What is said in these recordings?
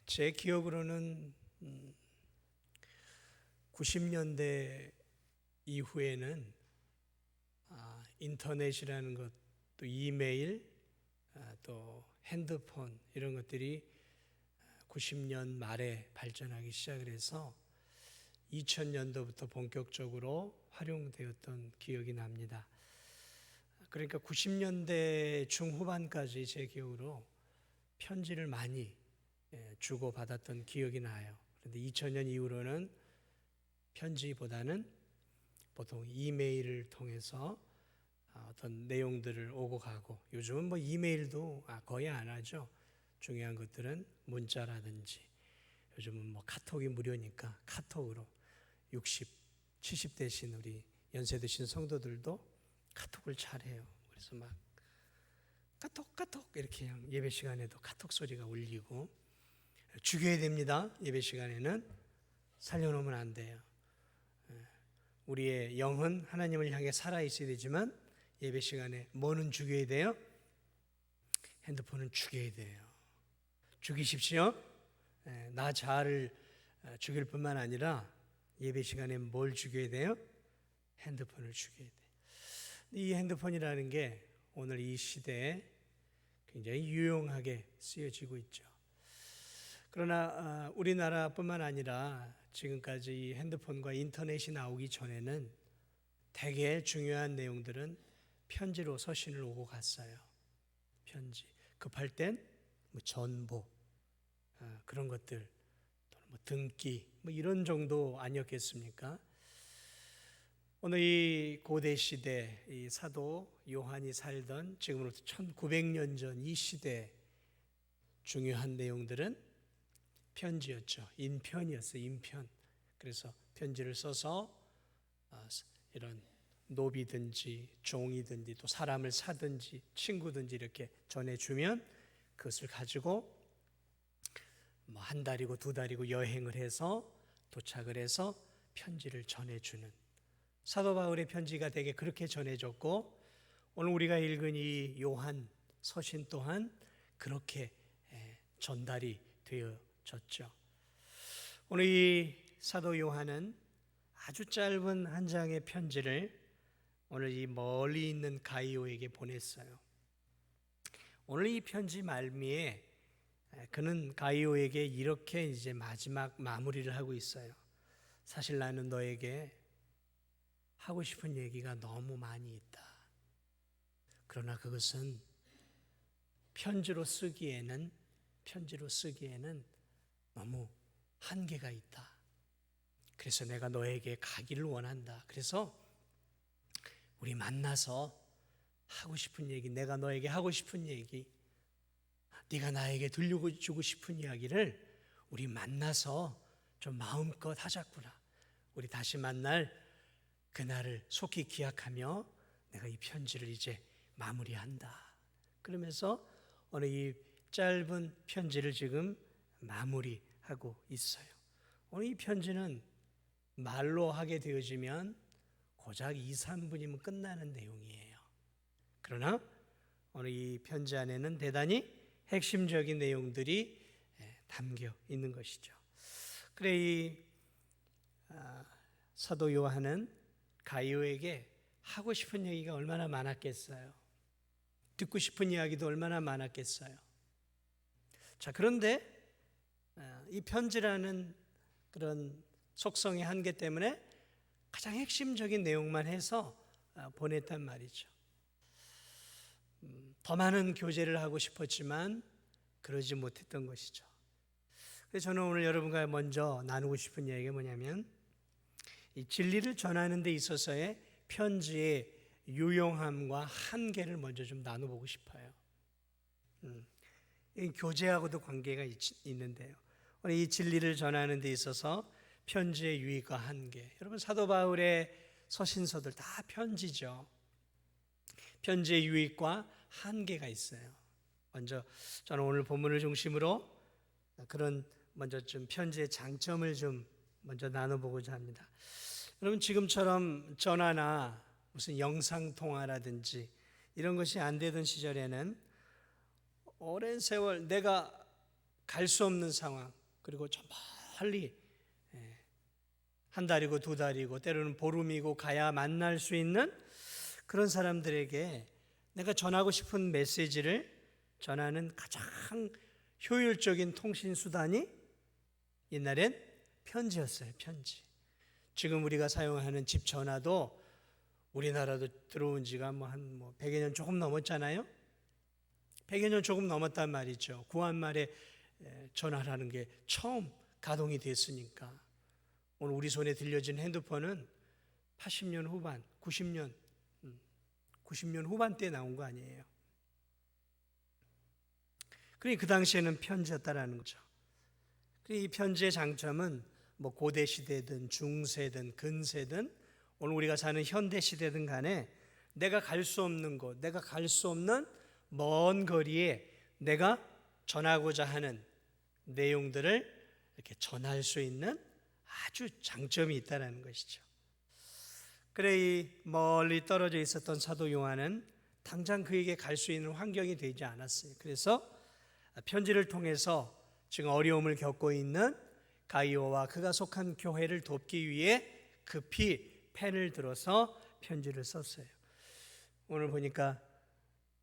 제 기억으로는 90년대 이후에는 인터넷이라는 것, 또 이메일, 또 핸드폰 이런 것들이 90년 말에 발전하기 시작을 해서 2000년도부터 본격적으로 활용되었던 기억이 납니다. 그러니까 90년대 중후반까지 제 기억으로 편지를 많이 주고받았던 기억이 나요. 그런데 2000년 이후로는 편지보다는 보통 이메일을 통해서 어떤 내용들을 오고 가고, 요즘은 뭐 이메일도 거의 안 하죠. 중요한 것들은 문자라든지, 요즘은 뭐 카톡이 무료니까 카톡으로 60, 70 되신 우리 연세 드신 성도들도 카톡을 잘해요. 그래서 막 카톡 이렇게 그냥 예배 시간에도 카톡 소리가 울리고, 죽여야 됩니다. 예배 시간에는 살려놓으면 안 돼요. 우리의 영은 하나님을 향해 살아 있어야 되지만 예배 시간에 뭐는 죽여야 돼요? 핸드폰은 죽여야 돼요. 죽이십시오. 나 자아를 죽일 뿐만 아니라 예배 시간에 뭘 죽여야 돼요? 핸드폰을 죽여야 돼요. 이 핸드폰이라는 게 오늘 이 시대에 굉장히 유용하게 쓰여지고 있죠. 그러나 우리나라뿐만 아니라 지금까지 핸드폰과 인터넷이 나오기 전에는 되게 중요한 내용들은 편지로 서신을 오고 갔어요. 편지. 급할 땐 뭐 전보, 그런 것들, 뭐 등기, 뭐 이런 정도 아니었겠습니까? 오늘 이 고대 시대, 이 사도 요한이 살던 지금으로부터 1900년 전 이 시대 중요한 내용들은 편지였죠. 인편이었어요. 인편. 그래서 편지를 써서 이런 노비든지 종이든지 또 사람을 사든지 친구든지 이렇게 전해주면 그것을 가지고 뭐 한 달이고 두 달이고 여행을 해서 도착을 해서 편지를 전해주는, 사도 바울의 편지가 되게 그렇게 전해졌고, 오늘 우리가 읽은 이 요한 서신 또한 그렇게 전달이 되어졌죠. 오늘 이 사도 요한은 아주 짧은 한 장의 편지를 오늘 이 멀리 있는 가이오에게 보냈어요. 오늘 이 편지 말미에 그는 가이오에게 이렇게 이제 마지막 마무리를 하고 있어요. 사실 나는 너에게 하고 싶은 얘기가 너무 많이 있다. 그러나 그것은 편지로 쓰기에는 너무 한계가 있다. 그래서 내가 너에게 가기를 원한다. 그래서 우리 만나서 하고 싶은 얘기, 내가 너에게 하고 싶은 얘기, 네가 나에게 들려주고 싶은 이야기를 우리 만나서 좀 마음껏 하자꾸나. 우리 다시 만날 그날을 속히 기약하며 내가 이 편지를 이제 마무리한다. 그러면서 오늘 이 짧은 편지를 지금 마무리하고 있어요. 오늘 이 편지는 말로 하게 되어지면 고작 2, 3분이면 끝나는 내용이에요. 그러나 오늘 이 편지 안에는 대단히 핵심적인 내용들이 담겨 있는 것이죠. 그래 이 사도 요한은 가이오에게 하고 싶은 얘기가 얼마나 많았겠어요. 듣고 싶은 이야기도 얼마나 많았겠어요. 자, 그런데 이 편지라는 그런 속성의 한계 때문에 가장 핵심적인 내용만 해서 보냈단 말이죠. 더 많은 교제를 하고 싶었지만 그러지 못했던 것이죠. 그래서 저는 오늘 여러분과 먼저 나누고 싶은 이야기가 뭐냐면, 이 진리를 전하는 데 있어서의 편지의 유용함과 한계를 먼저 좀 나눠보고 싶어요. 이 교제하고도 관계가 있는데요. 오늘 이 진리를 전하는 데 있어서 편지의 유익과 한계. 여러분, 사도 바울의 서신서들 다 편지죠. 편지의 유익과 한계가 있어요. 먼저 저는 오늘 본문을 중심으로 그런 먼저 좀 편지의 장점을 좀 먼저 나눠보고자 합니다. 여러분, 지금처럼 전화나 무슨 영상통화라든지 이런 것이 안 되던 시절에는 오랜 세월 내가 갈 수 없는 상황, 그리고 저 멀리 한 달이고 두 달이고 때로는 보름이고 가야 만날 수 있는 그런 사람들에게 내가 전하고 싶은 메시지를 전하는 가장 효율적인 통신 수단이 옛날엔 편지였어요. 편지. 지금 우리가 사용하는 집 전화도 우리나라도 들어온 지가 한 100여 년 조금 넘었잖아요. 100여 년 조금 넘었단 말이죠. 구한말에 전화라는 게 처음 가동이 됐으니까. 오늘 우리 손에 들려진 핸드폰은 80년 후반, 90년 후반대에 나온 거 아니에요. 그러니 그 당시에는 편지였다라는 거죠. 이 편지의 장점은 고대 시대든 중세든 근세든 오늘 우리가 사는 현대 시대든 간에 내가 갈 수 없는 곳, 내가 갈 수 없는 먼 거리에 내가 전하고자 하는 내용들을 이렇게 전할 수 있는 아주 장점이 있다는 것이죠. 그래 이 멀리 떨어져 있었던 사도 요한은 당장 그에게 갈 수 있는 환경이 되지 않았어요. 그래서 편지를 통해서 지금 어려움을 겪고 있는 가이오와 그가 속한 교회를 돕기 위해 급히 펜을 들어서 편지를 썼어요. 오늘 보니까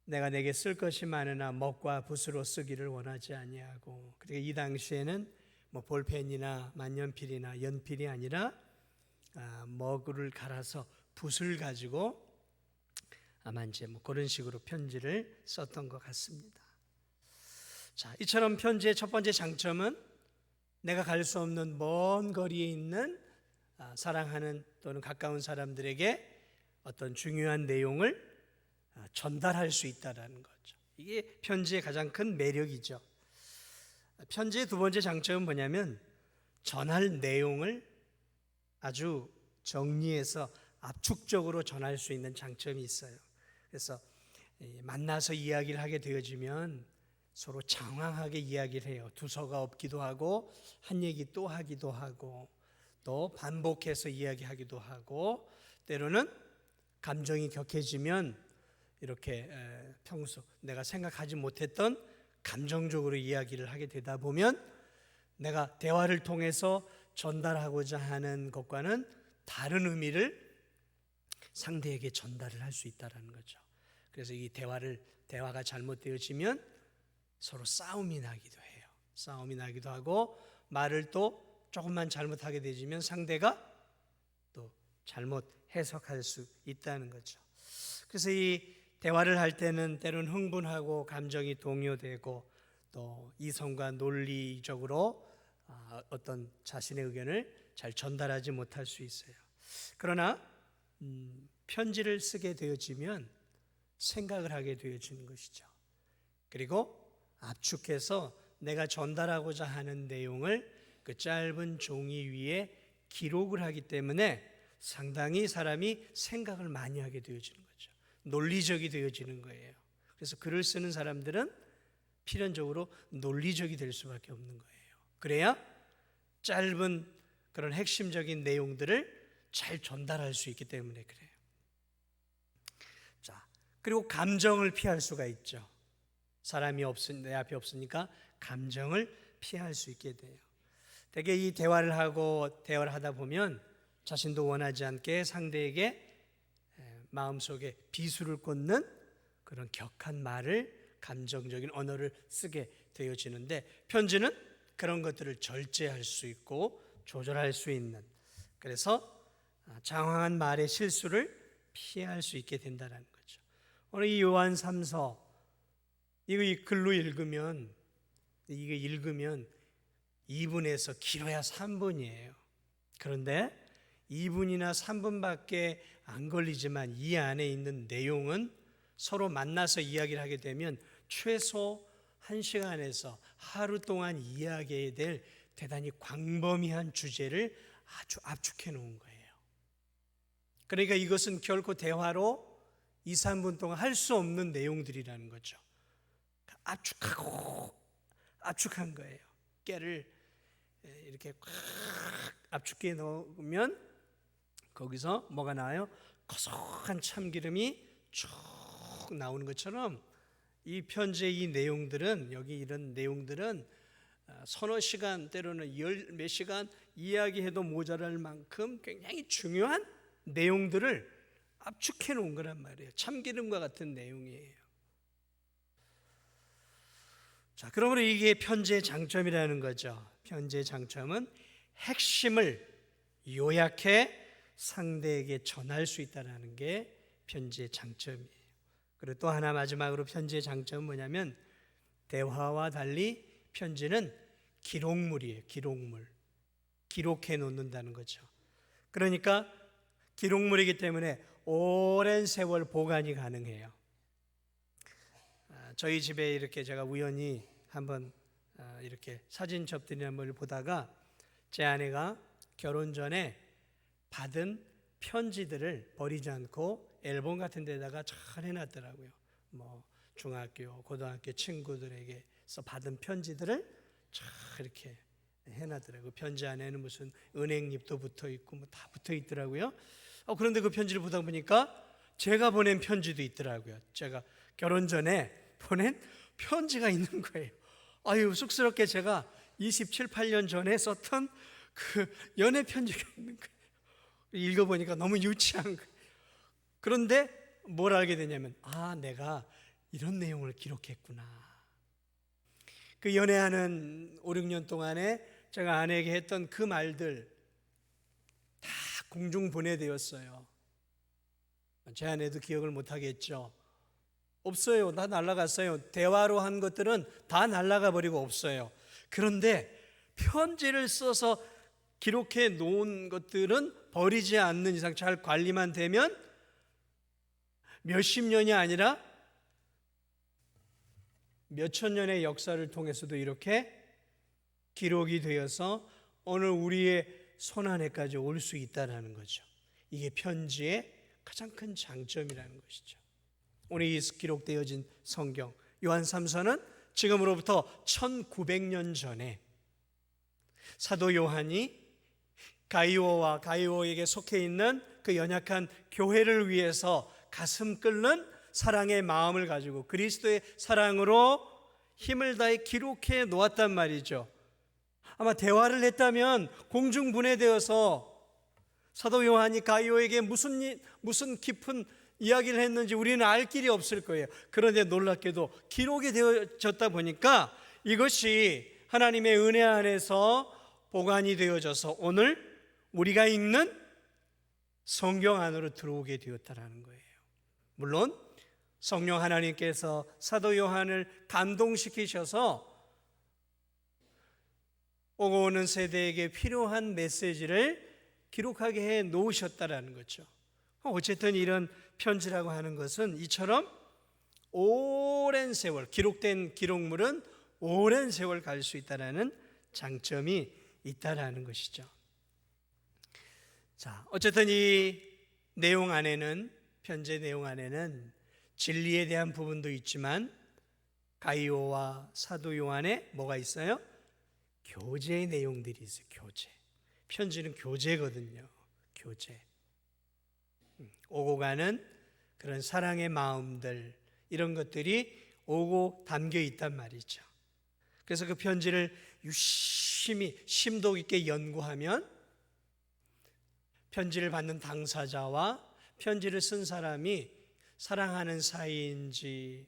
내가 내게 쓸 것이 많으나 먹과 붓으로 쓰기를 원하지 아니하고, 그리고 이 당시에는 볼펜이나 만년필이나 연필이 아니라 먹을 갈아서 붓을 가지고 아마 이제 그런 식으로 편지를 썼던 것 같습니다. 자, 이처럼 편지의 첫 번째 장점은 내가 갈 수 없는 먼 거리에 있는 사랑하는 또는 가까운 사람들에게 어떤 중요한 내용을 전달할 수 있다는 거죠. 이게 편지의 가장 큰 매력이죠. 편지의 두 번째 장점은 뭐냐면 전할 내용을 아주 정리해서 압축적으로 전할 수 있는 장점이 있어요. 그래서 만나서 이야기를 하게 되어지면 서로 장황하게 이야기를 해요. 두서가 없기도 하고 한 얘기 또 하기도 하고 또 반복해서 이야기하기도 하고 때로는 감정이 격해지면 이렇게 평소 내가 생각하지 못했던 감정적으로 이야기를 하게 되다 보면 내가 대화를 통해서 전달하고자 하는 것과는 다른 의미를 상대에게 전달을 할 수 있다는 거죠. 그래서 이 대화가 잘못되어지면 서로 싸움이 나기도 해요. 싸움이 나기도 하고 말을 또 조금만 잘못하게 되면 상대가 또 잘못 해석할 수 있다는 거죠. 그래서 이 대화를 할 때는 때로는 흥분하고 감정이 동요되고 또 이성과 논리적으로 어떤 자신의 의견을 잘 전달하지 못할 수 있어요. 그러나 편지를 쓰게 되어지면 생각을 하게 되어지는 것이죠. 그리고 압축해서 내가 전달하고자 하는 내용을 그 짧은 종이 위에 기록을 하기 때문에 상당히 사람이 생각을 많이 하게 되어지는 거죠. 논리적이 되어지는 거예요. 그래서 글을 쓰는 사람들은 필연적으로 논리적이 될 수밖에 없는 거예요. 그래야 짧은 그런 핵심적인 내용들을 잘 전달할 수 있기 때문에 그래요. 자, 그리고 감정을 피할 수가 있죠. 사람이 내 앞에 없으니까 감정을 피할 수 있게 돼요. 대개 이 대화를 하다 보면 자신도 원하지 않게 상대에게 마음속에 비수를 꽂는 그런 격한 말을 감정적인 언어를 쓰게 되어지는데 편지는 그런 것들을 절제할 수 있고 조절할 수 있는, 그래서 장황한 말의 실수를 피할 수 있게 된다는 거죠. 오늘 이 요한 3서 이 글로 읽으면 2분에서 길어야 3분이에요. 그런데 2분이나 3분밖에 안 걸리지만 이 안에 있는 내용은 서로 만나서 이야기를 하게 되면 최소 1시간에서 하루 동안 이야기해야 될 대단히 광범위한 주제를 아주 압축해 놓은 거예요. 그러니까 이것은 결코 대화로 2, 3분 동안 할 수 없는 내용들이라는 거죠. 압축한 거예요. 깨를 이렇게 꽉 압축해 놓으면 거기서 뭐가 나와요? 고소한 참기름이 쭉 나오는 것처럼 이 편지의 이 내용들은, 여기 이런 내용들은 서너 시간 때로는 열 몇 시간 이야기해도 모자랄 만큼 굉장히 중요한 내용들을 압축해 놓은 거란 말이에요. 참기름과 같은 내용이에요. 자, 그러므로 이게 편지의 장점이라는 거죠. 편지의 장점은 핵심을 요약해 상대에게 전할 수 있다는 게 편지의 장점이에요. 그리고 또 하나 마지막으로 편지의 장점은 뭐냐면 대화와 달리 편지는 기록물이에요. 기록물. 기록해 놓는다는 거죠. 그러니까 기록물이기 때문에 오랜 세월 보관이 가능해요. 저희 집에 이렇게 제가 우연히 한번 이렇게 사진 접드리는 걸 보다가 제 아내가 결혼 전에 받은 편지들을 버리지 않고 앨범 같은 데다가 잘 해놨더라고요. 뭐 중학교, 고등학교 친구들에게서 받은 편지들을 잘 이렇게 해놨더라고요. 편지 안에는 무슨 은행잎도 붙어 있고 뭐 다 붙어 있더라고요. 그런데 그 편지를 보다 보니까 제가 보낸 편지도 있더라고요. 제가 결혼 전에 보낸 편지가 있는 거예요. 아유, 쑥스럽게 제가 27, 8년 전에 썼던 그 연애 편지가 있는 거예요. 읽어보니까 너무 유치한 거예요. 그런데 뭘 알게 되냐면 내가 이런 내용을 기록했구나. 그 연애하는 5, 6년 동안에 제가 아내에게 했던 그 말들 다 공중 분해되었어요. 제 아내도 기억을 못하겠죠. 없어요. 다 날아갔어요. 대화로 한 것들은 다 날아가 버리고 없어요. 그런데 편지를 써서 기록해 놓은 것들은 버리지 않는 이상 잘 관리만 되면 몇십 년이 아니라 몇천 년의 역사를 통해서도 이렇게 기록이 되어서 오늘 우리의 손안에까지 올 수 있다는 거죠. 이게 편지의 가장 큰 장점이라는 것이죠. 오늘 이 기록되어진 성경 요한 3서는 지금으로부터 1900년 전에 사도 요한이 가이오와 가이오에게 속해 있는 그 연약한 교회를 위해서 가슴 끓는 사랑의 마음을 가지고 그리스도의 사랑으로 힘을 다해 기록해 놓았단 말이죠. 아마 대화를 했다면 공중분해되어서 사도 요한이 가이오에게 무슨 깊은 이야기를 했는지 우리는 알 길이 없을 거예요. 그런데 놀랍게도 기록이 되어졌다 보니까 이것이 하나님의 은혜 안에서 보관이 되어져서 오늘 우리가 읽는 성경 안으로 들어오게 되었다는 거예요. 물론 성령 하나님께서 사도 요한을 감동시키셔서 오고 오는 세대에게 필요한 메시지를 기록하게 해 놓으셨다라는 거죠. 어쨌든 이런 편지라고 하는 것은 이처럼 오랜 세월, 기록된 기록물은 오랜 세월 갈 수 있다는 장점이 있다라는 것이죠. 자, 어쨌든 이 내용 안에는, 편지의 내용 안에는 진리에 대한 부분도 있지만 가이오와 사도 요한에 뭐가 있어요? 교제의 내용들이 있어요. 교제. 편지는 교제거든요. 교제. 오고 가는 그런 사랑의 마음들, 이런 것들이 오고 담겨 있단 말이죠. 그래서 그 편지를 유심히 심도 있게 연구하면 편지를 받는 당사자와 편지를 쓴 사람이 사랑하는 사이인지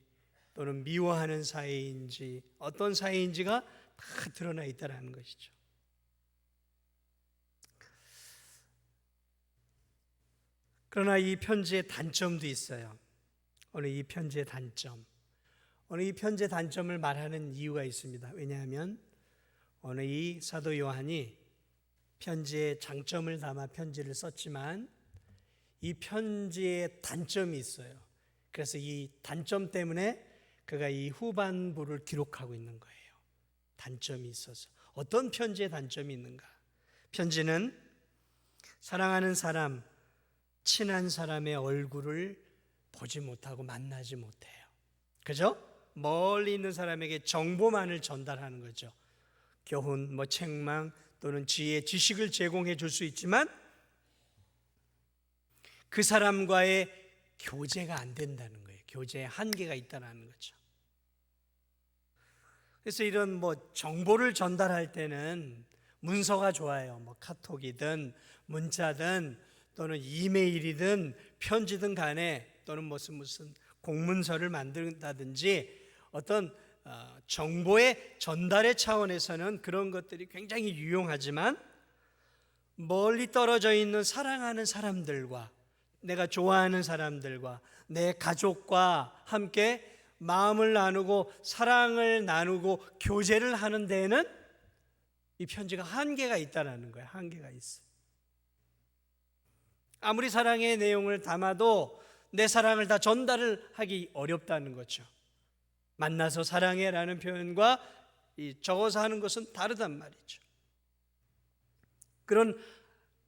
또는 미워하는 사이인지 어떤 사이인지가 다 드러나 있다는 것이죠. 그러나 이 편지의 단점도 있어요. 오늘 이 편지의 단점을 말하는 이유가 있습니다. 왜냐하면 오늘 이 사도 요한이 편지의 장점을 담아 편지를 썼지만 이 편지의 단점이 있어요. 그래서 이 단점 때문에 그가 이 후반부를 기록하고 있는 거예요. 단점이 있어서. 어떤 편지의 단점이 있는가? 편지는 사랑하는 사람, 친한 사람의 얼굴을 보지 못하고 만나지 못해요. 그죠? 멀리 있는 사람에게 정보만을 전달하는 거죠. 교훈, 책망 또는 지혜, 지식을 제공해 줄 수 있지만 그 사람과의 교제가 안 된다는 거예요. 교제에 한계가 있다는 거죠. 그래서 이런 정보를 전달할 때는 문서가 좋아요. 카톡이든 문자든 또는 이메일이든 편지든 간에 또는 무슨 공문서를 만든다든지 어떤 정보의 전달의 차원에서는 그런 것들이 굉장히 유용하지만 멀리 떨어져 있는 사랑하는 사람들과 내가 좋아하는 사람들과 내 가족과 함께 마음을 나누고 사랑을 나누고 교제를 하는 데에는 이 편지가 한계가 있다는 거예요. 한계가 있어요. 아무리 사랑의 내용을 담아도 내 사랑을 다 전달을 하기 어렵다는 거죠. 만나서 사랑해라는 표현과 이 적어서 하는 것은 다르단 말이죠. 그런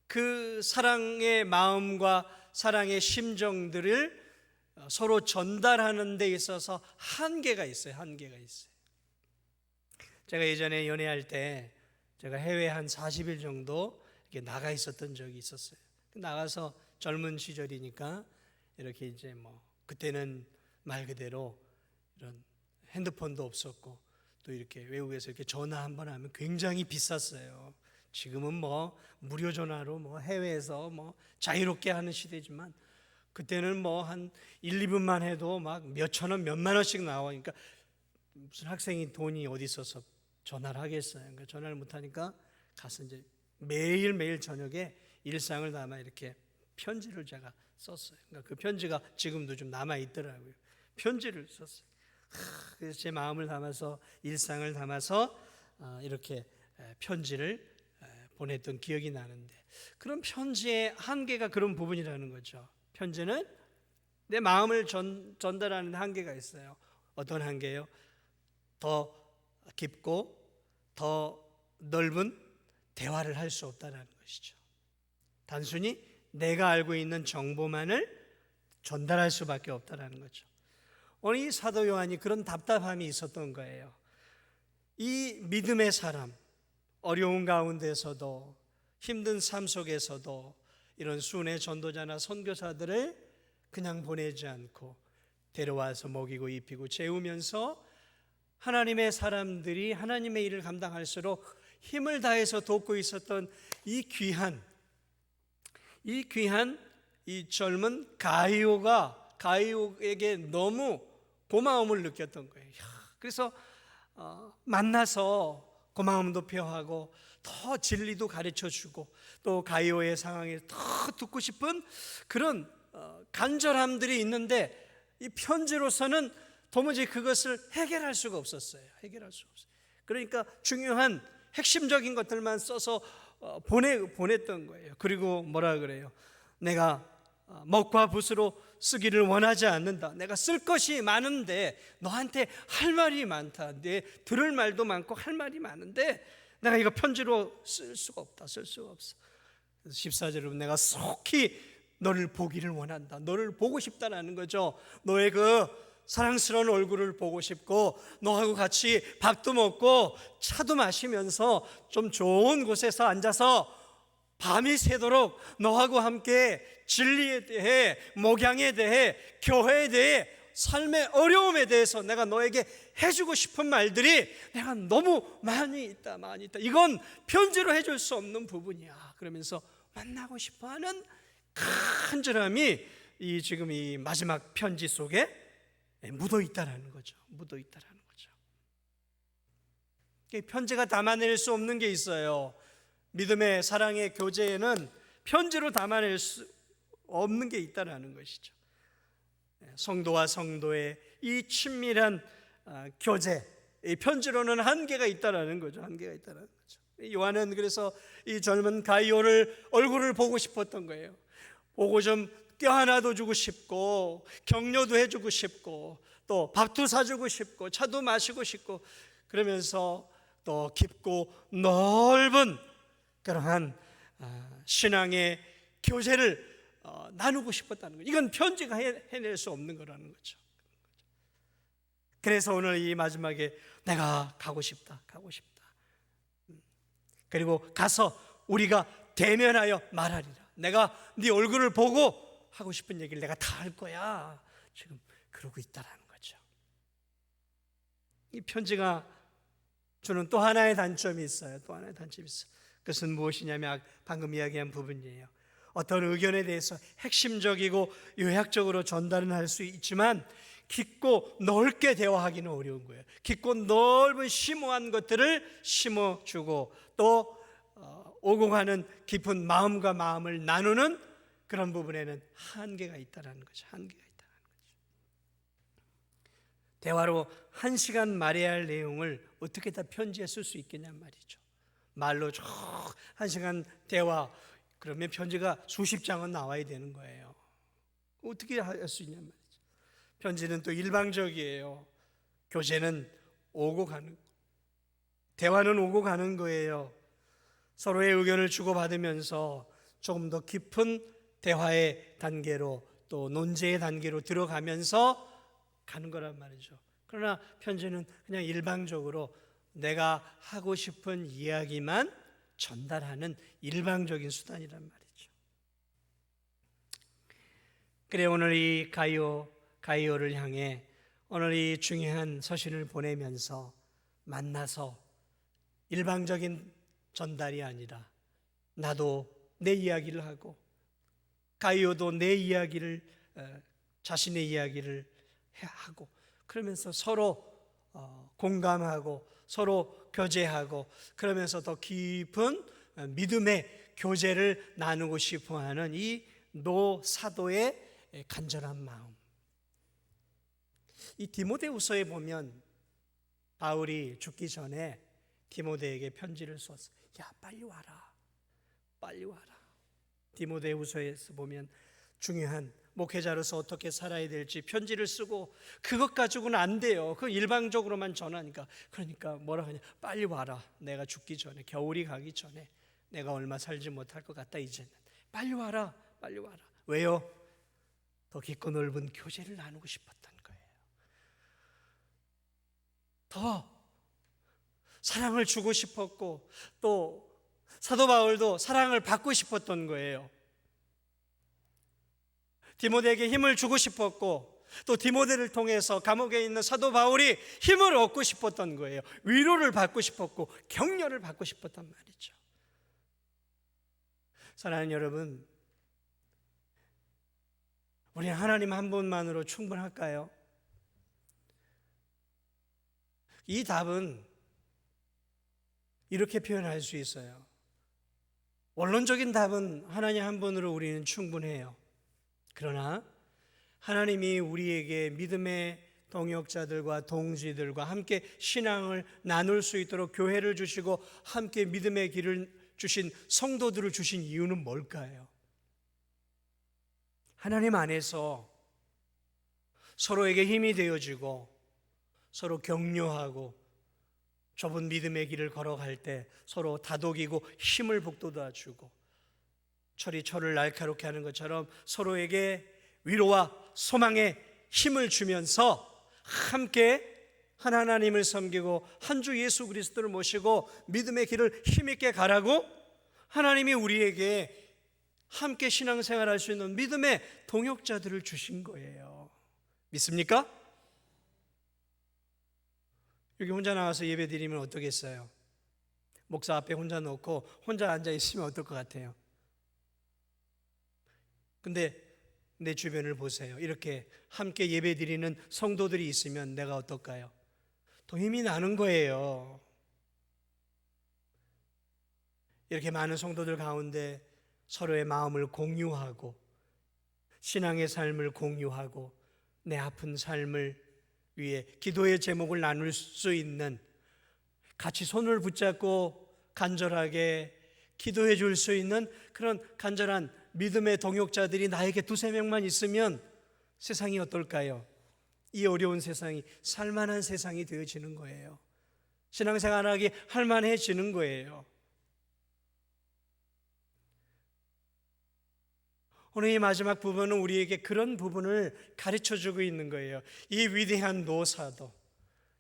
그 사랑의 마음과 사랑의 심정들을 서로 전달하는 데 있어서 한계가 있어요. 한계가 있어요. 제가 예전에 연애할 때 제가 해외에 한 40일 정도 이렇게 나가 있었던 적이 있었어요. 나가서 젊은 시절이니까 이렇게 이제 그때는 말 그대로 이런 핸드폰도 없었고 또 이렇게 외국에서 이렇게 전화 한번 하면 굉장히 비쌌어요. 지금은 무료 전화로 해외에서 자유롭게 하는 시대지만 그때는 한 1, 2분만 해도 막 몇천 원, 몇만 원씩 나오니까 무슨 학생이 돈이 어디 있어서 전화를 하겠어요. 그러니까 전화를 못 하니까 가서 이제 매일매일 저녁에 일상을 담아 이렇게 편지를 제가 썼어요. 그러니까 그 편지가 지금도 좀 남아 있더라고요. 편지를 썼어요. 그래서 제 마음을 담아서 일상을 담아서 이렇게 편지를 보냈던 기억이 나는데 그런 편지의 한계가 그런 부분이라는 거죠. 편지는 내 마음을 전달하는 한계가 있어요. 어떤 한계요? 더 깊고 더 넓은 대화를 할 수 없다는 것이죠. 단순히 내가 알고 있는 정보만을 전달할 수밖에 없다는 거죠. 오늘 이 사도 요한이 그런 답답함이 있었던 거예요. 이 믿음의 사람, 어려운 가운데서도 힘든 삶 속에서도 이런 순회 전도자나 선교사들을 그냥 보내지 않고 데려와서 먹이고 입히고 재우면서 하나님의 사람들이 하나님의 일을 감당할수록 힘을 다해서 돕고 있었던 이 귀한 이 젊은 가이오에게 너무 고마움을 느꼈던 거예요. 그래서 만나서 고마움도 표하고 더 진리도 가르쳐주고 또 가이오의 상황을 더 듣고 싶은 그런 간절함들이 있는데 이 편지로서는 도무지 그것을 해결할 수가 없었어요. 해결할 수 없어요. 그러니까 중요한 핵심적인 것들만 써서 보냈던 거예요. 그리고 뭐라 그래요? 내가 먹과 붓으로 쓰기를 원하지 않는다. 내가 쓸 것이 많은데 너한테 할 말이 많다. 내 들을 말도 많고 할 말이 많은데 내가 이거 편지로 쓸 수가 없다. 쓸 수가 없어. 그래서 14절로 내가 속히 너를 보기를 원한다. 너를 보고 싶다라는 거죠. 너의 그 사랑스러운 얼굴을 보고 싶고 너하고 같이 밥도 먹고 차도 마시면서 좀 좋은 곳에서 앉아서 밤이 새도록 너하고 함께 진리에 대해, 목양에 대해, 교회에 대해, 삶의 어려움에 대해서 내가 너에게 해주고 싶은 말들이 내가 너무 많이 있다. 이건 편지로 해줄 수 없는 부분이야. 그러면서 만나고 싶어하는 간절함이 지금 이 마지막 편지 속에 묻어 있다라는 거죠. 묻어 있다라는 거죠. 편지가 담아낼 수 없는 게 있어요. 믿음의 사랑의 교제에는 편지로 담아낼 수 없는 게 있다라는 것이죠. 성도와 성도의 이 친밀한 교제, 이 편지로는 한계가 있다라는 거죠. 한계가 있다라는 거죠. 요한은 그래서 이 젊은 가이오를 얼굴을 보고 싶었던 거예요. 보고 좀 껴안아도 주고 싶고 격려도 해주고 싶고 또 밥도 사주고 싶고 차도 마시고 싶고 그러면서 또 깊고 넓은 그러한 신앙의 교제를 나누고 싶었다는 거죠. 이건 편지가 해낼 수 없는 거라는 거죠. 그래서 오늘 이 마지막에 내가 가고 싶다. 그리고 가서 우리가 대면하여 말하리라. 내가 네 얼굴을 보고 하고 싶은 얘기를 내가 다 할 거야. 지금 그러고 있다라는 거죠. 이 편지가 주는 또 하나의 단점이 있어요. 또 하나의 단점이 있어요. 그것은 무엇이냐면 방금 이야기한 부분이에요. 어떤 의견에 대해서 핵심적이고 요약적으로 전달은 할 수 있지만 깊고 넓게 대화하기는 어려운 거예요. 깊고 넓은 심오한 것들을 심어주고 또 오고 가는 깊은 마음과 마음을 나누는 그런 부분에는 한계가 있다는 거죠. 한계가 있다는 거죠. 대화로 1시간 말해야 할 내용을 어떻게 다 편지에 쓸 수 있겠냔 말이죠. 말로 쭉 1시간 대화, 그러면 편지가 수십 장은 나와야 되는 거예요. 어떻게 할 수 있냔 말이죠. 편지는 또 일방적이에요. 교제는 오고 가는, 대화는 오고 가는 거예요. 서로의 의견을 주고받으면서 조금 더 깊은 대화의 단계로 또 논제의 단계로 들어가면서 가는 거란 말이죠. 그러나 편지는 그냥 일방적으로 내가 하고 싶은 이야기만 전달하는 일방적인 수단이란 말이죠. 그래 오늘 이 가이오를 향해 오늘 이 중요한 서신을 보내면서 만나서 일방적인 전달이 아니라 나도 내 이야기를 하고 가이오도 내 이야기를 자신의 이야기를 하고 그러면서 서로 공감하고 서로 교제하고 그러면서 더 깊은 믿음의 교제를 나누고 싶어하는 이 노 사도의 간절한 마음. 이 디모데후서에 보면 바울이 죽기 전에 디모데에게 편지를 썼어. 야, 빨리 와라. 빨리 와라. 디모데후서에서 보면 중요한 목회자로서 어떻게 살아야 될지 편지를 쓰고 그것 가지고는 안 돼요. 그 일방적으로만 전하니까. 그러니까 뭐라 하냐? 빨리 와라. 내가 죽기 전에, 겨울이 가기 전에 내가 얼마 살지 못할 것 같다 이제는. 빨리 와라. 빨리 와라. 왜요? 더 깊고 넓은 교제를 나누고 싶었던 거예요. 더 사랑을 주고 싶었고 또 사도 바울도 사랑을 받고 싶었던 거예요. 디모데에게 힘을 주고 싶었고 또 디모데를 통해서 감옥에 있는 사도 바울이 힘을 얻고 싶었던 거예요. 위로를 받고 싶었고 격려를 받고 싶었단 말이죠. 사랑하는 여러분, 우리 하나님 한 분만으로 충분할까요? 이 답은 이렇게 표현할 수 있어요. 원론적인 답은 하나님 한 분으로 우리는 충분해요. 그러나 하나님이 우리에게 믿음의 동역자들과 동지들과 함께 신앙을 나눌 수 있도록 교회를 주시고 함께 믿음의 길을 주신 성도들을 주신 이유는 뭘까요? 하나님 안에서 서로에게 힘이 되어지고 서로 격려하고 좁은 믿음의 길을 걸어갈 때 서로 다독이고 힘을 북돋아 주고 철이 철을 날카롭게 하는 것처럼 서로에게 위로와 소망의 힘을 주면서 함께 하나님을 섬기고 한 주 예수 그리스도를 모시고 믿음의 길을 힘있게 가라고 하나님이 우리에게 함께 신앙생활할 수 있는 믿음의 동역자들을 주신 거예요. 믿습니까? 여기 혼자 나와서 예배 드리면 어떠겠어요? 목사 앞에 혼자 놓고 혼자 앉아 있으면 어떨 것 같아요? 근데 내 주변을 보세요. 이렇게 함께 예배 드리는 성도들이 있으면 내가 어떨까요? 더 힘이 나는 거예요. 이렇게 많은 성도들 가운데 서로의 마음을 공유하고 신앙의 삶을 공유하고 내 아픈 삶을 위해 기도의 제목을 나눌 수 있는, 같이 손을 붙잡고 간절하게 기도해 줄 수 있는 그런 간절한 믿음의 동역자들이 나에게 두세 명만 있으면 세상이 어떨까요? 이 어려운 세상이 살만한 세상이 되어지는 거예요. 신앙생활하기 할만해지는 거예요. 오늘 이 마지막 부분은 우리에게 그런 부분을 가르쳐주고 있는 거예요. 이 위대한 노사도,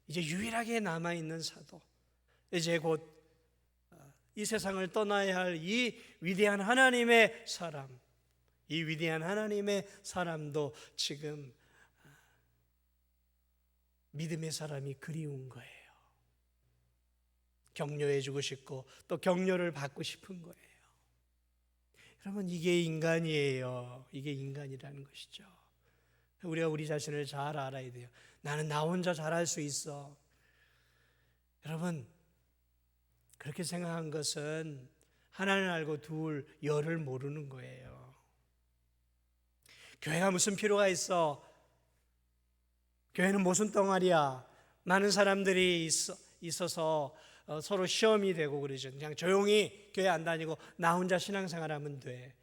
이제 유일하게 남아있는 사도, 이제 곧 이 세상을 떠나야 할 이 위대한 하나님의 사람, 이 위대한 하나님의 사람도 지금 믿음의 사람이 그리운 거예요. 격려해주고 싶고 또 격려를 받고 싶은 거예요. 여러분, 이게 인간이에요. 이게 인간이라는 것이죠. 우리가 우리 자신을 잘 알아야 돼요. 나는 나 혼자 잘할 수 있어. 여러분, 그렇게 생각한 것은 하나를 알고 둘, 열을 모르는 거예요. 교회가 무슨 필요가 있어? 교회는 무슨 덩어리야? 많은 사람들이 있어서 서로 시험이 되고 그러죠. 그냥 조용히 교회 안 다니고 나 혼자 신앙생활하면 돼.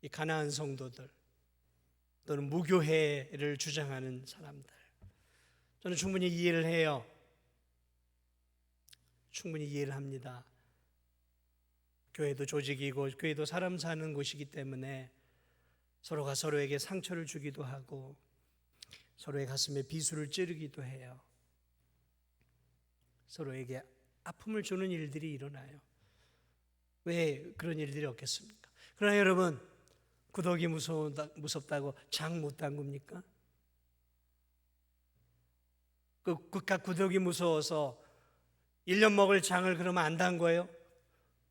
이 가난한 성도들 또는 무교회를 주장하는 사람들, 저는 충분히 이해를 해요. 충분히 이해를 합니다. 교회도 조직이고 교회도 사람 사는 곳이기 때문에 서로가 서로에게 상처를 주기도 하고 서로의 가슴에 비수를 찌르기도 해요. 서로에게 아픔을 주는 일들이 일어나요. 왜 그런 일들이 없겠습니까? 그러나 여러분, 구더기 무섭다고 장 못 담굽니까? 그깟 구더기 무서워서 1년 먹을 장을 그러면 안 담궈요?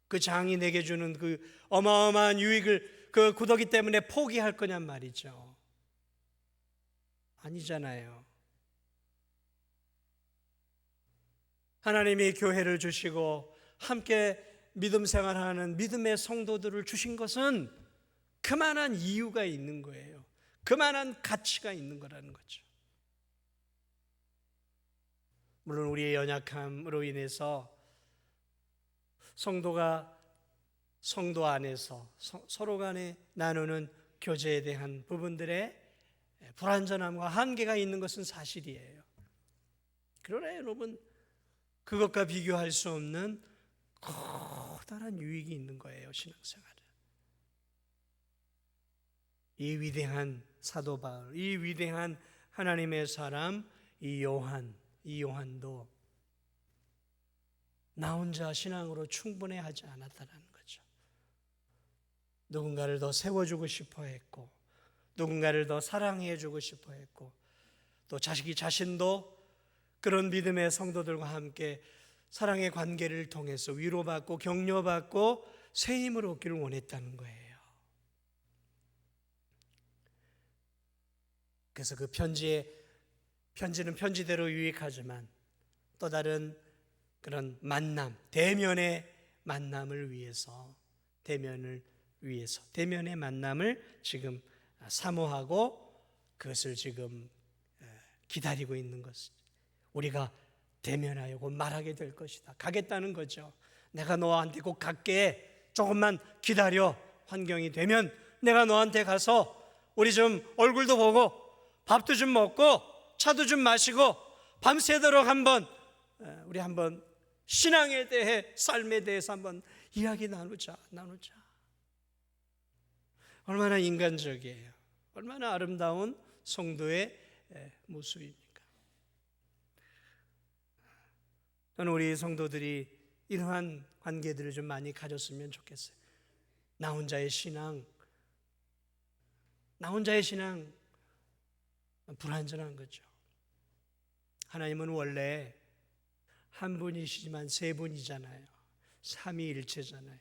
그 장이 내게 주는 그 어마어마한 유익을 그 구더기 때문에 포기할 거냔 말이죠. 아니잖아요. 하나님이 교회를 주시고 함께 믿음 생활하는 믿음의 성도들을 주신 것은 그만한 이유가 있는 거예요. 그만한 가치가 있는 거라는 거죠. 물론 우리의 연약함으로 인해서 성도가 성도 안에서 서로 간에 나누는 교제에 대한 부분들의 불완전함과 한계가 있는 것은 사실이에요. 그러나 여러분, 그것과 비교할 수 없는 커다란 유익이 있는 거예요, 신앙생활은. 이 위대한 사도 바울, 이 위대한 하나님의 사람, 이 요한도 나 혼자 신앙으로 충분해하지 않았다는 거죠. 누군가를 더 세워주고 싶어 했고, 누군가를 더 사랑해주고 싶어 했고, 또 자기 자신도 그런 믿음의 성도들과 함께 사랑의 관계를 통해서 위로받고 격려받고 새 힘을 얻기를 원했다는 거예요. 그래서 그 편지는 편지대로 유익하지만 또 다른 그런 만남, 대면의 만남을 위해서 대면의 만남을 지금 사모하고 그것을 지금 기다리고 있는 것입니다. 우리가 대면하여 곧 말하게 될 것이다. 가겠다는 거죠. 내가 너한테 곧 갈게. 조금만 기다려. 환경이 되면 내가 너한테 가서 우리 좀 얼굴도 보고 밥도 좀 먹고 차도 좀 마시고 밤새도록 우리 한번 신앙에 대해, 삶에 대해서 한번 이야기 나누자. 얼마나 인간적이에요. 얼마나 아름다운 성도의 모습입니까? 저는 우리 성도들이 이러한 관계들을 좀 많이 가졌으면 좋겠어요. 나 혼자의 신앙 불완전한 거죠. 하나님은 원래 한 분이시지만 세 분이잖아요. 삼위일체잖아요.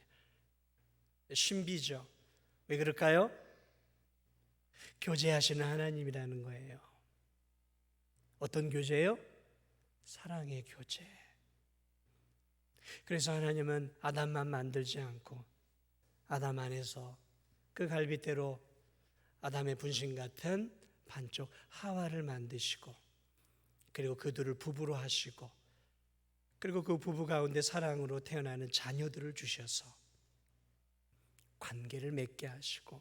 신비죠. 왜 그럴까요? 교제하시는 하나님이라는 거예요. 어떤 교제요? 사랑의 교제. 그래서 하나님은 아담만 만들지 않고 아담 안에서 그 갈빗대로 아담의 분신 같은 반쪽 하와를 만드시고, 그리고 그들을 부부로 하시고, 그리고 그 부부 가운데 사랑으로 태어나는 자녀들을 주셔서 관계를 맺게 하시고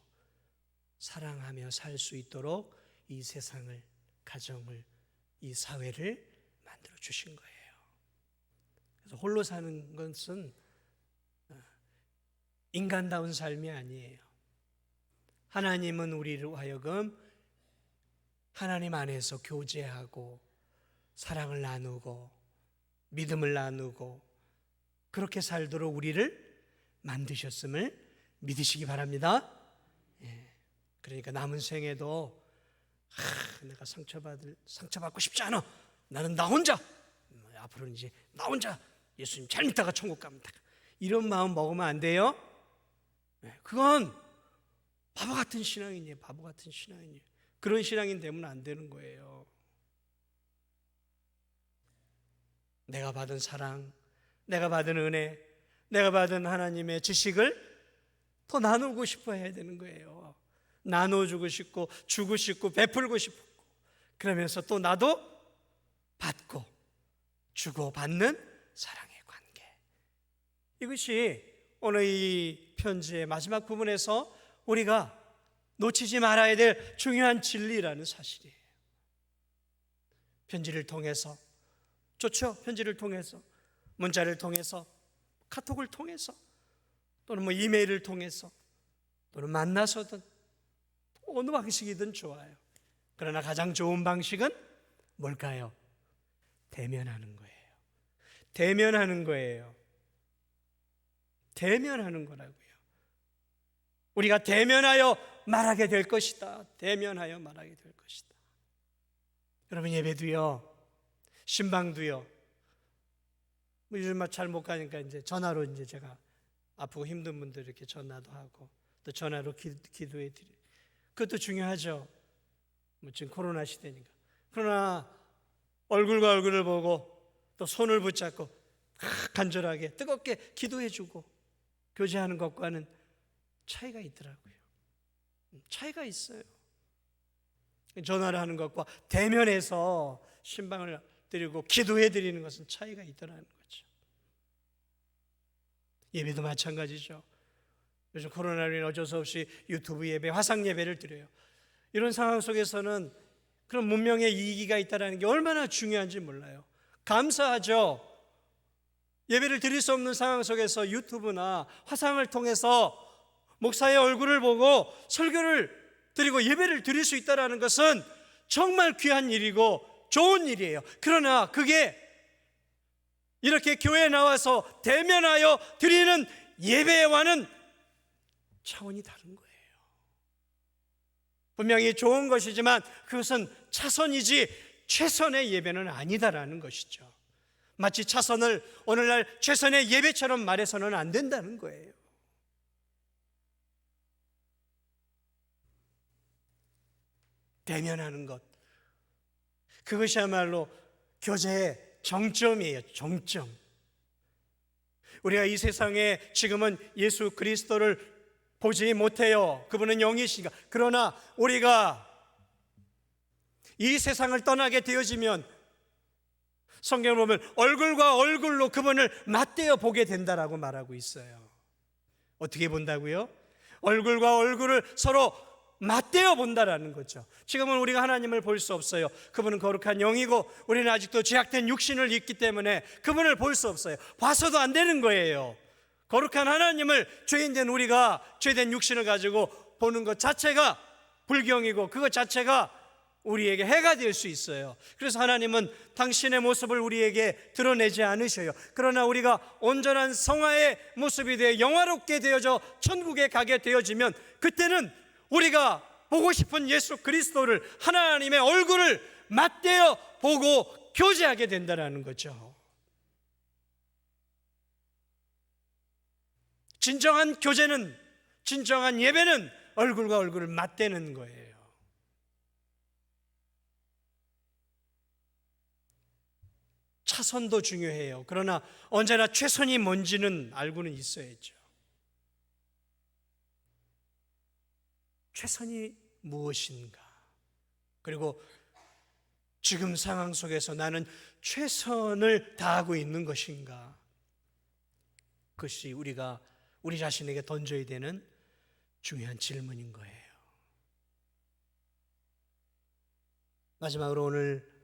사랑하며 살 수 있도록 이 세상을, 가정을, 이 사회를 만들어 주신 거예요. 그래서 홀로 사는 것은 인간다운 삶이 아니에요. 하나님은 우리로 하여금 하나님 안에서 교제하고 사랑을 나누고 믿음을 나누고 그렇게 살도록 우리를 만드셨음을 믿으시기 바랍니다. 그러니까 남은 생에도 내가 상처받고 싶지 않아. 나는 나 혼자, 앞으로는 이제 나 혼자 예수님 잘 믿다가 천국 갑니다. 이런 마음 먹으면 안 돼요. 그건 바보 같은 신앙이에요. 바보 같은 신앙이에요. 그런 신앙인 되면 안 되는 거예요. 내가 받은 사랑, 내가 받은 은혜, 내가 받은 하나님의 지식을 더 나누고 싶어 해야 되는 거예요. 나눠주고 싶고 주고 싶고 베풀고 싶고, 그러면서 또 나도 받고 주고 받는 사랑의 관계. 이것이 오늘 이 편지의 마지막 부분에서 우리가 놓치지 말아야 될 중요한 진리라는 사실이에요. 편지를 통해서, 좋죠? 편지를 통해서, 문자를 통해서, 카톡을 통해서, 또는 뭐 이메일을 통해서, 또는 만나서든 어느 방식이든 좋아요. 그러나 가장 좋은 방식은 뭘까요? 대면하는 거예요. 대면하는 거예요. 대면하는 거라고요. 우리가 대면하여 말하게 될 것이다. 대면하여 말하게 될 것이다. 여러분, 예배도요, 신방도요, 뭐 요즘 잘 못 가니까 이제 전화로 이제 제가 아프고 힘든 분들 이렇게 전화도 하고 또 전화로 기도해 드리고, 그것도 중요하죠. 뭐 지금 코로나 시대니까. 그러나 얼굴과 얼굴을 보고 또 손을 붙잡고 간절하게 뜨겁게 기도해 주고 교제하는 것과는 차이가 있더라고요. 차이가 있어요. 전화를 하는 것과 대면해서 신방을 드리고 기도해 드리는 것은 차이가 있더라는 거죠. 예배도 마찬가지죠. 요즘 코로나로 인해 어쩔 수 없이 유튜브 예배, 화상 예배를 드려요. 이런 상황 속에서는 그런 문명의 이익이 있다는 게 얼마나 중요한지 몰라요. 감사하죠. 예배를 드릴 수 없는 상황 속에서 유튜브나 화상을 통해서 목사의 얼굴을 보고 설교를 드리고 예배를 드릴 수 있다는 것은 정말 귀한 일이고 좋은 일이에요. 그러나 그게 이렇게 교회에 나와서 대면하여 드리는 예배와는 차원이 다른 거예요. 분명히 좋은 것이지만 그것은 차선이지 최선의 예배는 아니다라는 것이죠. 마치 차선을 오늘날 최선의 예배처럼 말해서는 안 된다는 거예요. 대면하는 것, 그것이야말로 교제의 정점이에요. 정점. 우리가 이 세상에 지금은 예수 그리스도를 보지 못해요. 그분은 영이시니까. 그러나 우리가 이 세상을 떠나게 되어지면 성경을 보면 얼굴과 얼굴로 그분을 맞대어 보게 된다라고 말하고 있어요. 어떻게 본다고요? 얼굴과 얼굴을 서로 맞대어 본다라는 거죠. 지금은 우리가 하나님을 볼 수 없어요. 그분은 거룩한 영이고 우리는 아직도 죄악된 육신을 입기 때문에 그분을 볼 수 없어요. 봐서도 안 되는 거예요. 거룩한 하나님을 죄인된 우리가 죄된 육신을 가지고 보는 것 자체가 불경이고 그것 자체가 우리에게 해가 될 수 있어요. 그래서 하나님은 당신의 모습을 우리에게 드러내지 않으셔요. 그러나 우리가 온전한 성화의 모습이 되어 영화롭게 되어져 천국에 가게 되어지면 그때는 우리가 보고 싶은 예수 그리스도를, 하나님의 얼굴을 맞대어 보고 교제하게 된다는 거죠. 진정한 교제는, 진정한 예배는 얼굴과 얼굴을 맞대는 거예요. 차선도 중요해요. 그러나 언제나 최선이 뭔지는 알고는 있어야죠. 최선이 무엇인가? 그리고 지금 상황 속에서 나는 최선을 다하고 있는 것인가? 그것이 우리가 우리 자신에게 던져야 되는 중요한 질문인 거예요. 마지막으로 오늘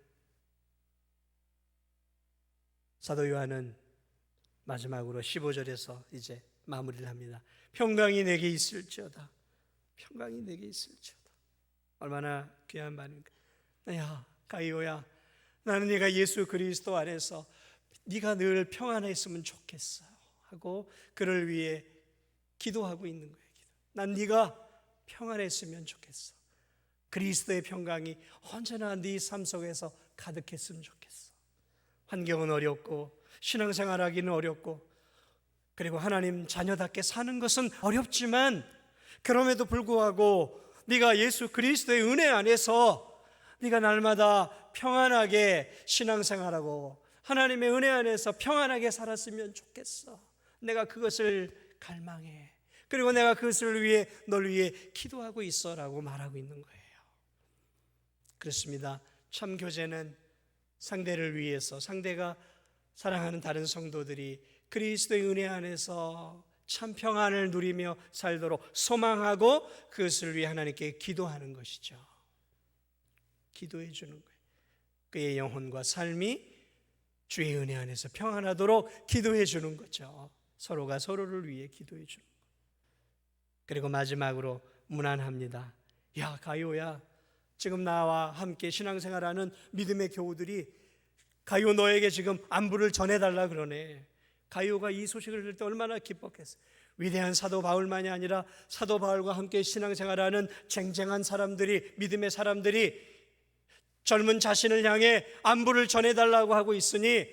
사도 요한은 마지막으로 15절에서 이제 마무리를 합니다. 평강이 내게 있을지어다. 평강이 내게 있을지어다. 얼마나 귀한 말입니까? 야, 가이오야, 나는 네가 예수 그리스도 안에서 네가 늘 평안했으면 좋겠어 하고 그를 위해 기도하고 있는 거예요. 난 네가 평안했으면 좋겠어. 그리스도의 평강이 언제나 네 삶 속에서 가득했으면 좋겠어. 환경은 어렵고 신앙생활하기는 어렵고, 그리고 하나님 자녀답게 사는 것은 어렵지만, 그럼에도 불구하고 네가 예수 그리스도의 은혜 안에서 네가 날마다 평안하게 신앙생활하고 하나님의 은혜 안에서 평안하게 살았으면 좋겠어. 내가 그것을 갈망해. 그리고 내가 그것을 위해 널 위해 기도하고 있어라고 말하고 있는 거예요. 그렇습니다. 참 교제는 상대를 위해서, 상대가 사랑하는 다른 성도들이 그리스도의 은혜 안에서 참 평안을 누리며 살도록 소망하고 그것을 위해 하나님께 기도하는 것이죠. 기도해 주는 거예요. 그의 영혼과 삶이 주의 은혜 안에서 평안하도록 기도해 주는 거죠. 서로가 서로를 위해 기도해 주는 거예요. 그리고 마지막으로 문안합니다. 야, 가요야, 지금 나와 함께 신앙생활하는 믿음의 교우들이 가요 너에게 지금 안부를 전해달라 그러네. 가요가 이 소식을 들을 때 얼마나 기뻤겠어. 위대한 사도 바울만이 아니라 사도 바울과 함께 신앙생활하는 쟁쟁한 사람들이, 믿음의 사람들이 젊은 자신을 향해 안부를 전해달라고 하고 있으니,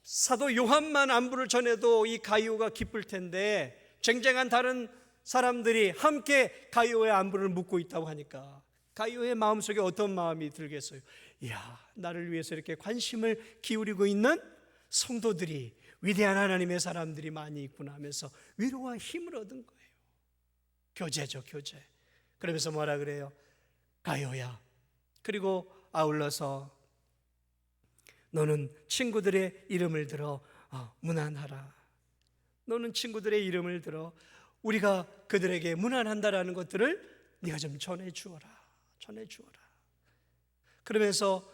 사도 요한만 안부를 전해도 이 가이오가 기쁠 텐데 쟁쟁한 다른 사람들이 함께 가이오의 안부를 묻고 있다고 하니까 가이오의 마음속에 어떤 마음이 들겠어요? 이야, 나를 위해서 이렇게 관심을 기울이고 있는 성도들이, 위대한 하나님의 사람들이 많이 있구나 하면서 위로와 힘을 얻은 거예요. 교제죠, 교제. 그러면서 뭐라 그래요? 가요야, 그리고 아울러서 너는 친구들의 이름을 들어 문안하라. 너는 친구들의 이름을 들어 우리가 그들에게 문안한다라는 것들을 네가 좀 전해주어라. 전해주어라. 그러면서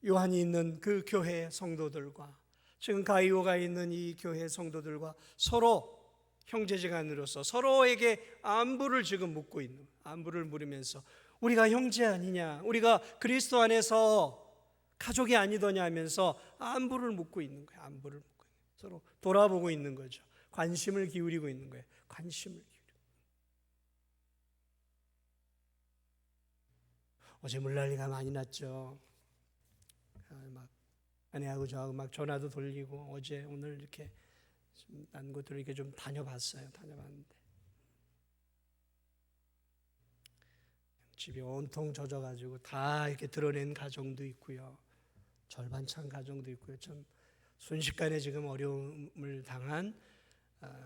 요한이 있는 그 교회 성도들과 지금 가이오가 있는 이 교회 성도들과 서로 형제지간으로서 서로에게 안부를 지금 묻고 있는, 안부를 물으면서 우리가 형제 아니냐, 우리가 그리스도 안에서 가족이 아니더냐 하면서 안부를 묻고 있는 거예요. 안부를 묻고 있는 거예요. 서로 돌아보고 있는 거죠. 관심을 기울이고 있는 거예요. 관심을 기울이고. 어제 물난리가 많이 났죠. 막 아내하고 저하고 막 전화도 돌리고 어제 오늘 이렇게 난 곳들 이렇게 좀 다녀봤어요. 다녀봤는데 집이 온통 젖어가지고 다 이렇게 드러낸 가정도 있고요. 절반 찬 가정도 있고요. 좀 순식간에 지금 어려움을 당한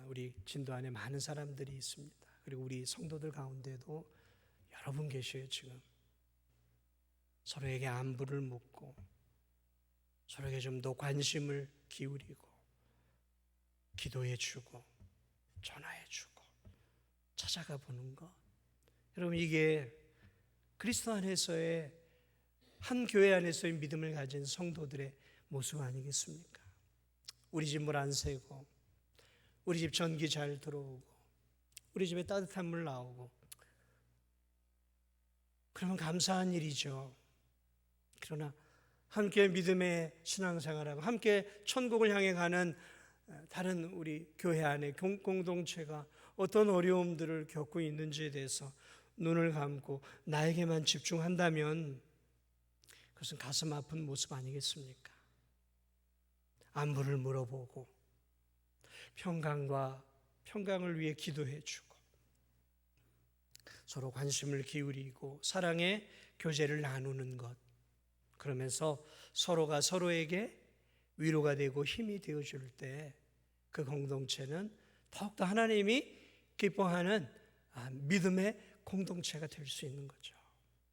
우리 진도 안에 많은 사람들이 있습니다. 그리고 우리 성도들 가운데도 여러분 계셔요. 지금 서로에게 안부를 묻고 서로에게 좀 더 관심을 기울이고 기도해주고 전화해주고 찾아가 보는 것. 여러분, 이게 그리스도 안에서의 한 교회 안에서의 믿음을 가진 성도들의 모습 아니겠습니까? 우리 집 물 안 새고 우리 집 전기 잘 들어오고 우리 집에 따뜻한 물 나오고 그러면 감사한 일이죠. 그러나 함께 믿음의 신앙생활하고 함께 천국을 향해 가는 다른 우리 교회 안에 공동체가 어떤 어려움들을 겪고 있는지에 대해서 눈을 감고 나에게만 집중한다면 그것은 가슴 아픈 모습 아니겠습니까? 안부를 물어보고 평강을 위해 기도해주고 서로 관심을 기울이고 사랑의 교제를 나누는 것, 그러면서 서로가 서로에게 위로가 되고 힘이 되어줄 때 그 공동체는 더욱더 하나님이 기뻐하는 믿음의 공동체가 될 수 있는 거죠.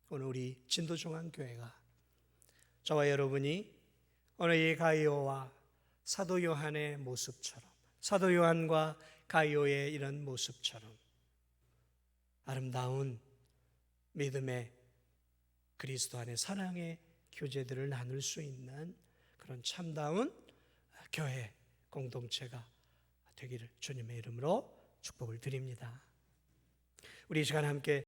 오늘 우리 진도중앙교회가 저와 여러분이 오늘 이 가이오와 사도 요한의 모습처럼, 사도 요한과 가이오의 이런 모습처럼 아름다운 믿음의 그리스도 안의 사랑의 교제들을 나눌 수 있는 그런 참다운 교회 공동체가 되기를 주님의 이름으로 축복을 드립니다. 우리 이 시간 함께